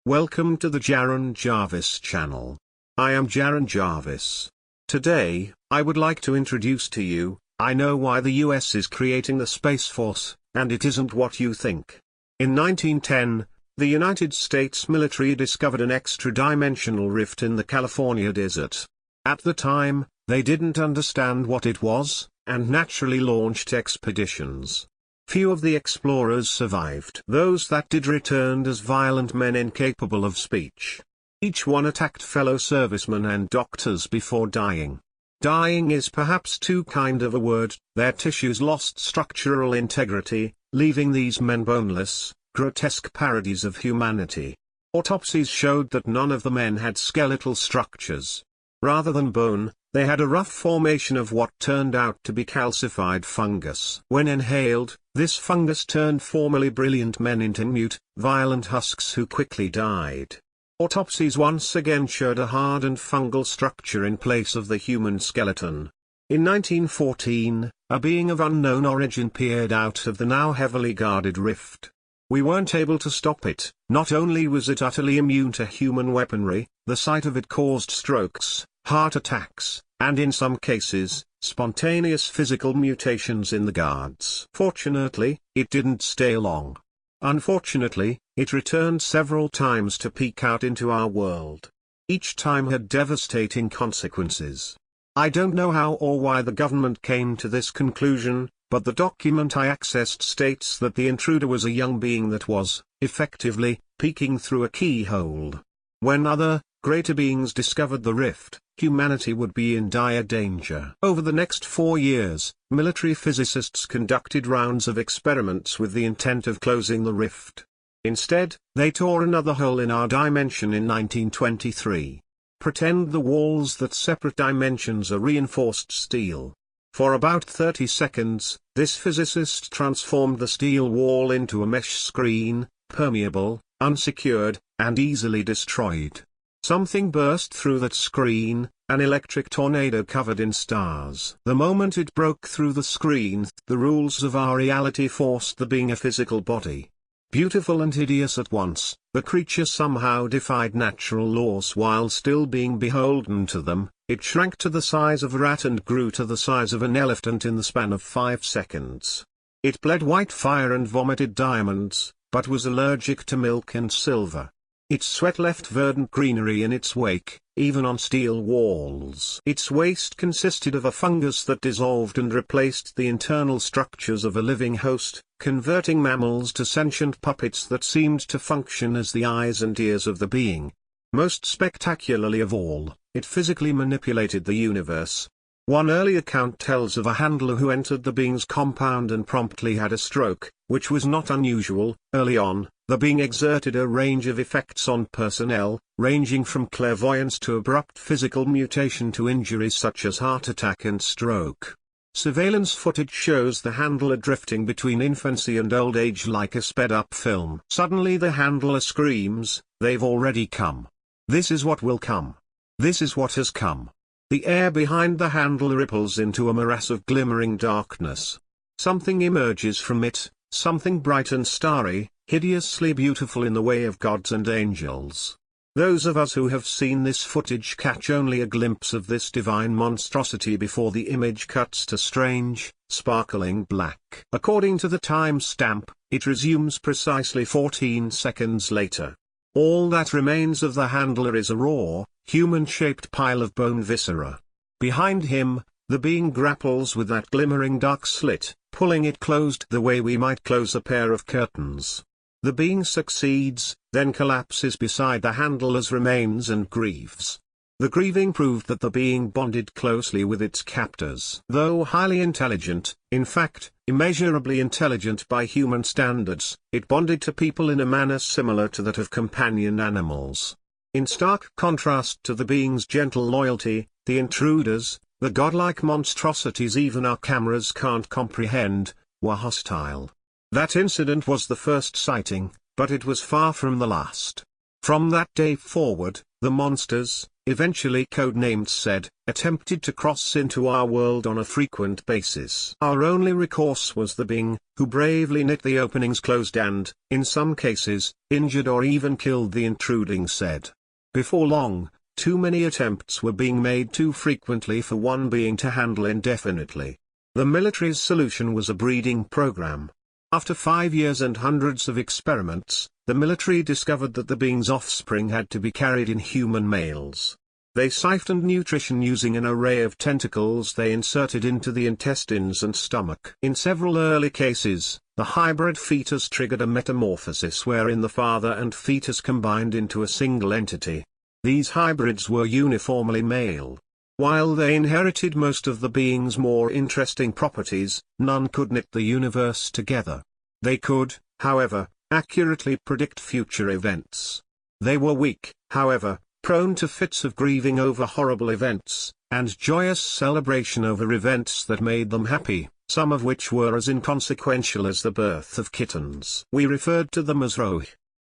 Welcome to the Jaron Jarvis channel. I am Jaron Jarvis. Today, I would like to introduce to you, I know why the US is creating the Space Force, and it isn't what you think. In 1910, the United States military discovered an extra-dimensional rift in the California desert. At the time, they didn't understand what it was, and naturally launched expeditions. Few of the explorers survived. Those that did returned as violent men incapable of speech. Each one attacked fellow servicemen and doctors before dying. Dying is perhaps too kind of a word. Their tissues lost structural integrity, leaving these men boneless, grotesque parodies of humanity. Autopsies showed that none of the men had skeletal structures. Rather than bone, they had a rough formation of what turned out to be calcified fungus. When inhaled, this fungus turned formerly brilliant men into mute, violent husks who quickly died. Autopsies once again showed a hardened fungal structure in place of the human skeleton. In 1914, a being of unknown origin peered out of the now heavily guarded rift. We weren't able to stop it. Not only was it utterly immune to human weaponry, the sight of it caused strokes, heart attacks, and in some cases, spontaneous physical mutations in the guards. Fortunately, it didn't stay long. Unfortunately, it returned several times to peek out into our world. Each time had devastating consequences. I don't know how or why the government came to this conclusion, but the document I accessed states that the intruder was a young being that was, effectively, peeking through a keyhole. When other, greater beings discovered the rift, humanity would be in dire danger. Over the next 4 years, military physicists conducted rounds of experiments with the intent of closing the rift. Instead, they tore another hole in our dimension in 1923. Pretend the walls that separate dimensions are reinforced steel. For about 30 seconds, this physicist transformed the steel wall into a mesh screen, permeable, unsecured, and easily destroyed. Something burst through that screen, an electric tornado covered in stars. The moment it broke through the screen, the rules of our reality forced the being a physical body. Beautiful and hideous at once, the creature somehow defied natural laws while still being beholden to them. It shrank to the size of a rat and grew to the size of an elephant in the span of 5 seconds. It bled white fire and vomited diamonds, but was allergic to milk and silver. Its sweat left verdant greenery in its wake, even on steel walls. Its waste consisted of a fungus that dissolved and replaced the internal structures of a living host, converting mammals to sentient puppets that seemed to function as the eyes and ears of the being. Most spectacularly of all, it physically manipulated the universe. One early account tells of a handler who entered the being's compound and promptly had a stroke, which was not unusual. Early on, the being exerted a range of effects on personnel, ranging from clairvoyance to abrupt physical mutation to injuries such as heart attack and stroke. Surveillance footage shows the handler drifting between infancy and old age like a sped-up film. Suddenly the handler screams, "They've already come. This is what will come. This is what has come." The air behind the handle ripples into a morass of glimmering darkness. Something emerges from it, something bright and starry, hideously beautiful in the way of gods and angels. Those of us who have seen this footage catch only a glimpse of this divine monstrosity before the image cuts to strange, sparkling black. According to the time stamp, it resumes precisely 14 seconds later. All that remains of the handler is a raw, human-shaped pile of bone viscera. Behind him, the being grapples with that glimmering dark slit, pulling it closed the way we might close a pair of curtains. The being succeeds, then collapses beside the handler's remains and grieves. The grieving proved that the being bonded closely with its captors. Though highly intelligent, in fact, immeasurably intelligent by human standards, it bonded to people in a manner similar to that of companion animals. In stark contrast to the being's gentle loyalty, the intruders, the godlike monstrosities even our cameras can't comprehend, were hostile. That incident was the first sighting, but it was far from the last. From that day forward, the monsters, eventually codenamed SED, attempted to cross into our world on a frequent basis. Our only recourse was the being, who bravely knit the openings closed and, in some cases, injured or even killed the intruding SED. Before long, too many attempts were being made too frequently for one being to handle indefinitely. The military's solution was a breeding program. After 5 years and hundreds of experiments, the military discovered that the being's offspring had to be carried in human males. They siphoned nutrition using an array of tentacles they inserted into the intestines and stomach. In several early cases, the hybrid fetus triggered a metamorphosis wherein the father and fetus combined into a single entity. These hybrids were uniformly male. While they inherited most of the being's more interesting properties, none could knit the universe together. They could, however, accurately predict future events. They were weak, however, prone to fits of grieving over horrible events, and joyous celebration over events that made them happy, some of which were as inconsequential as the birth of kittens. We referred to them as roh.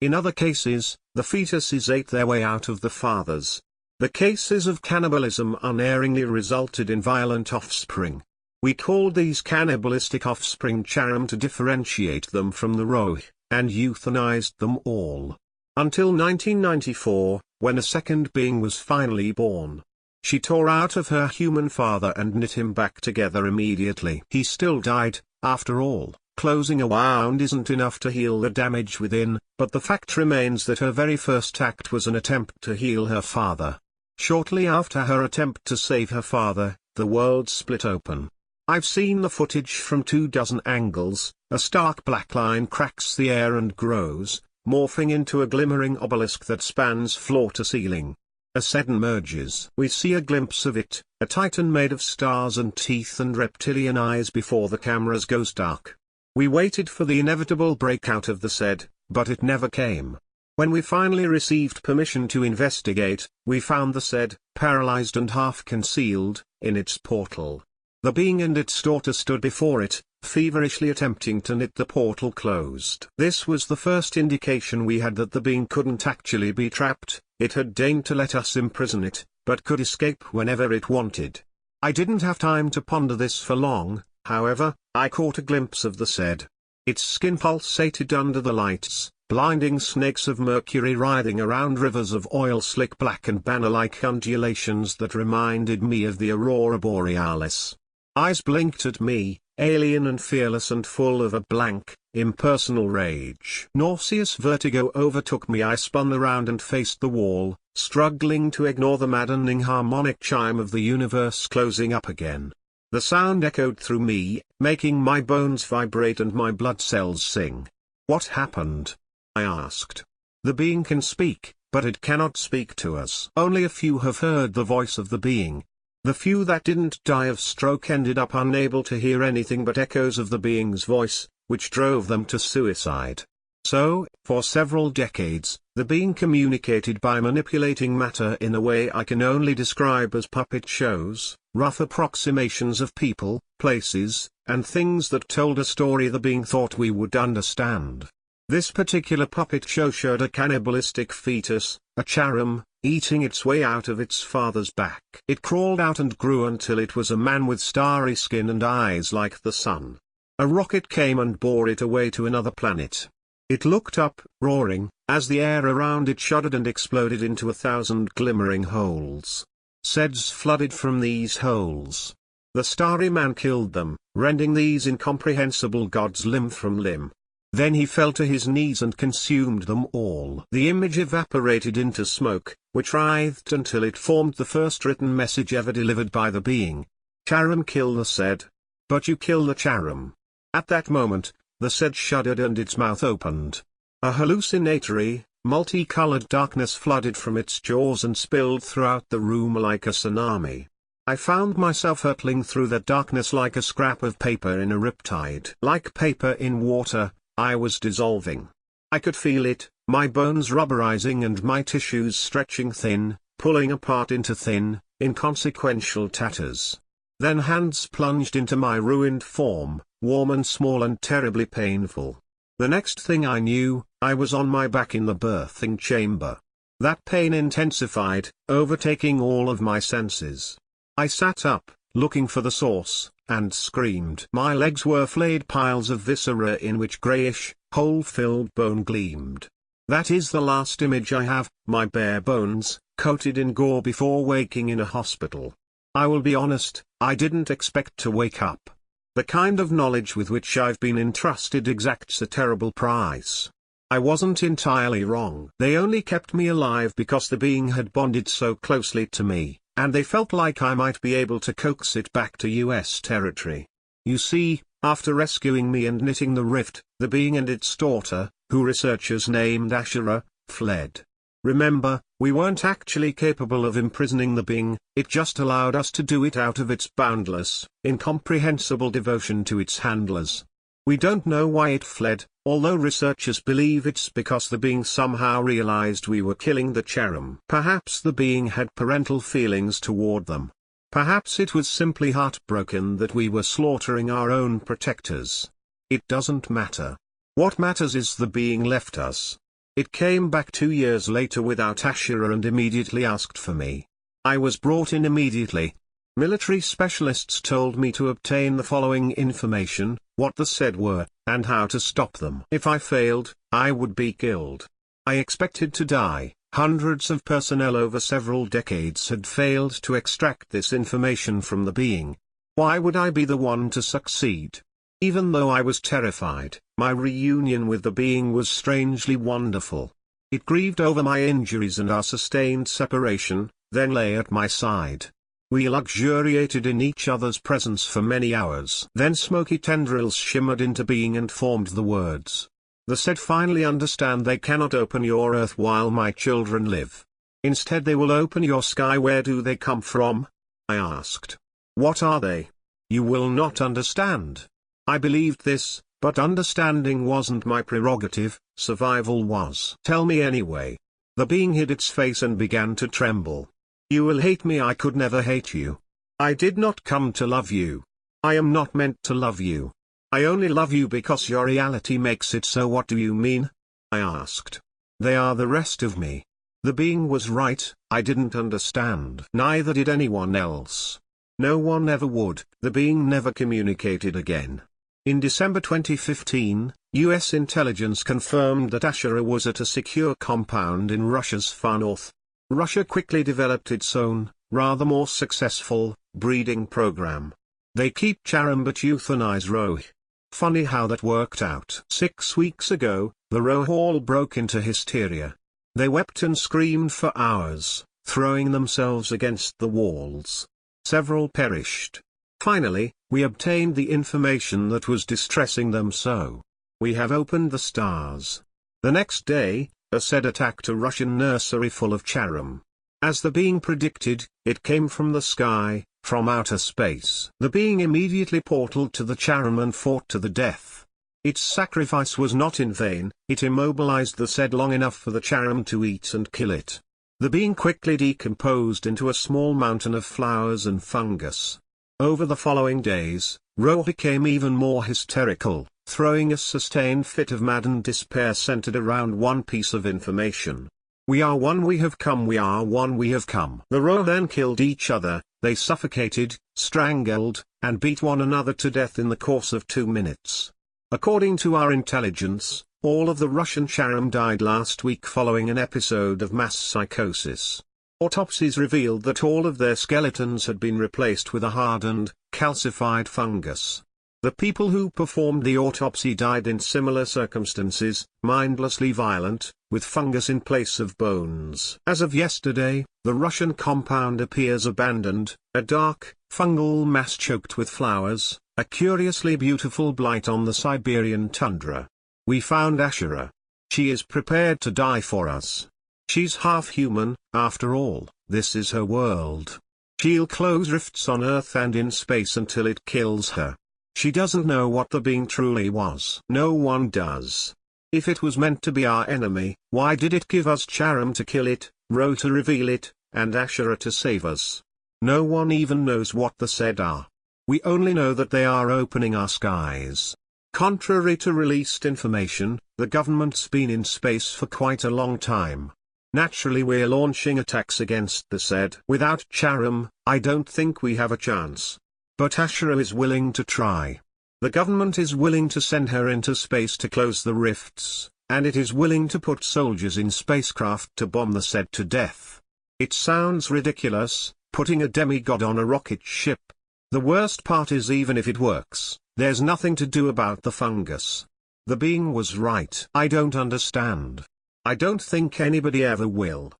In other cases, the fetuses ate their way out of the fathers. The cases of cannibalism unerringly resulted in violent offspring. We called these cannibalistic offspring charum to differentiate them from the roh, and euthanized them all. Until 1994, when a second being was finally born. She tore out of her human father and knit him back together immediately. He still died, after all. Closing a wound isn't enough to heal the damage within, but the fact remains that her very first act was an attempt to heal her father. Shortly after her attempt to save her father, the world split open. I've seen the footage from 24 angles. A stark black line cracks the air and grows, morphing into a glimmering obelisk that spans floor to ceiling. A SED emerges. We see a glimpse of it, a titan made of stars and teeth and reptilian eyes before the cameras goes dark. We waited for the inevitable breakout of the SED, but it never came. When we finally received permission to investigate, we found the SED, paralyzed and half-concealed, in its portal. The being and its daughter stood before it, feverishly attempting to knit the portal closed. This was the first indication we had that the being couldn't actually be trapped. It had deigned to let us imprison it, but could escape whenever it wanted. I didn't have time to ponder this for long, however. I caught a glimpse of the SED. Its skin pulsated under the lights, blinding snakes of mercury writhing around rivers of oil, slick black and banner-like undulations that reminded me of the aurora borealis. Eyes blinked at me, alien and fearless and full of a blank, impersonal rage. Nauseous vertigo overtook me. I spun around and faced the wall, struggling to ignore the maddening harmonic chime of the universe closing up again. The sound echoed through me, making my bones vibrate and my blood cells sing. What happened? I asked. The being can speak, but it cannot speak to us. Only a few have heard the voice of the being. The few that didn't die of stroke ended up unable to hear anything but echoes of the being's voice, which drove them to suicide. So, for several decades, the being communicated by manipulating matter in a way I can only describe as puppet shows, rough approximations of people, places, and things that told a story the being thought we would understand. This particular puppet show showed a cannibalistic fetus, a charum, eating its way out of its father's back. It crawled out and grew until it was a man with starry skin and eyes like the sun. A rocket came and bore it away to another planet. It looked up, roaring, as the air around it shuddered and exploded into 1,000 glimmering holes. SEDs flooded from these holes. The starry man killed them, rending these incomprehensible gods limb from limb. Then he fell to his knees and consumed them all. The image evaporated into smoke, which writhed until it formed the first written message ever delivered by the being. Charum kill the SED. But you kill the charum. At that moment, the SED shuddered and its mouth opened. A hallucinatory, multicolored darkness flooded from its jaws and spilled throughout the room like a tsunami. I found myself hurtling through that darkness like a scrap of paper in a riptide. Like paper in water, I was dissolving. I could feel it, my bones rubberizing and my tissues stretching thin, pulling apart into thin, inconsequential tatters. Then hands plunged into my ruined form, warm and small and terribly painful. The next thing I knew, I was on my back in the birthing chamber. That pain intensified, overtaking all of my senses. I sat up, looking for the source, and screamed. My legs were flayed piles of viscera in which greyish, hole-filled bone gleamed. That is the last image I have, my bare bones, coated in gore before waking in a hospital. I will be honest, I didn't expect to wake up. The kind of knowledge with which I've been entrusted exacts a terrible price. I wasn't entirely wrong. They only kept me alive because the being had bonded so closely to me, and they felt like I might be able to coax it back to US territory. You see, after rescuing me and knitting the rift, the being and its daughter, who researchers named Ashura, fled. Remember, we weren't actually capable of imprisoning the being, it just allowed us to do it out of its boundless, incomprehensible devotion to its handlers. We don't know why it fled, although researchers believe it's because the being somehow realized we were killing the cherub. Perhaps the being had parental feelings toward them. Perhaps it was simply heartbroken that we were slaughtering our own protectors. It doesn't matter. What matters is the being left us. It came back 2 years later without Ashura and immediately asked for me. I was brought in immediately. Military specialists told me to obtain the following information, what the said were, and how to stop them. If I failed, I would be killed. I expected to die. Hundreds of personnel over several decades had failed to extract this information from the being. Why would I be the one to succeed? Even though I was terrified, my reunion with the being was strangely wonderful. It grieved over my injuries and our sustained separation, then lay at my side. We luxuriated in each other's presence for many hours. Then smoky tendrils shimmered into being and formed the words. The said finally understand they cannot open your earth while my children live. Instead they will open your sky. Where do they come from? I asked. What are they? You will not understand. I believed this, but understanding wasn't my prerogative, survival was. Tell me anyway. The being hid its face and began to tremble. You will hate me. I could never hate you. I did not come to love you. I am not meant to love you. I only love you because your reality makes it so. What do you mean? I asked. They are the rest of me. The being was right, I didn't understand. Neither did anyone else. No one ever would. The being never communicated again. In December 2015, US intelligence confirmed that Ashura was at a secure compound in Russia's far north. Russia quickly developed its own, rather more successful, breeding program. They keep cherub but euthanize roh. Funny how that worked out. 6 weeks ago, the roh all broke into hysteria. They wept and screamed for hours, throwing themselves against the walls. Several perished. Finally, we obtained the information that was distressing them so. We have opened the stars. The next day, a said attacked a Russian nursery full of cherub. As the being predicted, it came from the sky, from outer space. The being immediately portaled to the cherub and fought to the death. Its sacrifice was not in vain, it immobilized the said long enough for the cherub to eat and kill it. The being quickly decomposed into a small mountain of flowers and fungus. Over the following days, Roh became even more hysterical, throwing a sustained fit of maddened despair centered around one piece of information. We are one, we have come, we are one, we have come. The Roh then killed each other, they suffocated, strangled, and beat one another to death in the course of 2 minutes. According to our intelligence, all of the Russian cherub died last week following an episode of mass psychosis. Autopsies revealed that all of their skeletons had been replaced with a hardened, calcified fungus. The people who performed the autopsy died in similar circumstances, mindlessly violent, with fungus in place of bones. As of yesterday, the Russian compound appears abandoned, a dark, fungal mass choked with flowers, a curiously beautiful blight on the Siberian tundra. We found Ashura. She is prepared to die for us. She's half human, after all, this is her world. She'll close rifts on Earth and in space until it kills her. She doesn't know what the being truly was. No one does. If it was meant to be our enemy, why did it give us cherub to kill it, Roh to reveal it, and Ashura to save us? No one even knows what the said are. We only know that they are opening our skies. Contrary to released information, the government's been in space for quite a long time. Naturally we're launching attacks against the said. Without Charam, I don't think we have a chance. But Ashura is willing to try. The government is willing to send her into space to close the rifts, and it is willing to put soldiers in spacecraft to bomb the said to death. It sounds ridiculous, putting a demigod on a rocket ship. The worst part is even if it works, there's nothing to do about the fungus. The being was right. I don't understand. I don't think anybody ever will.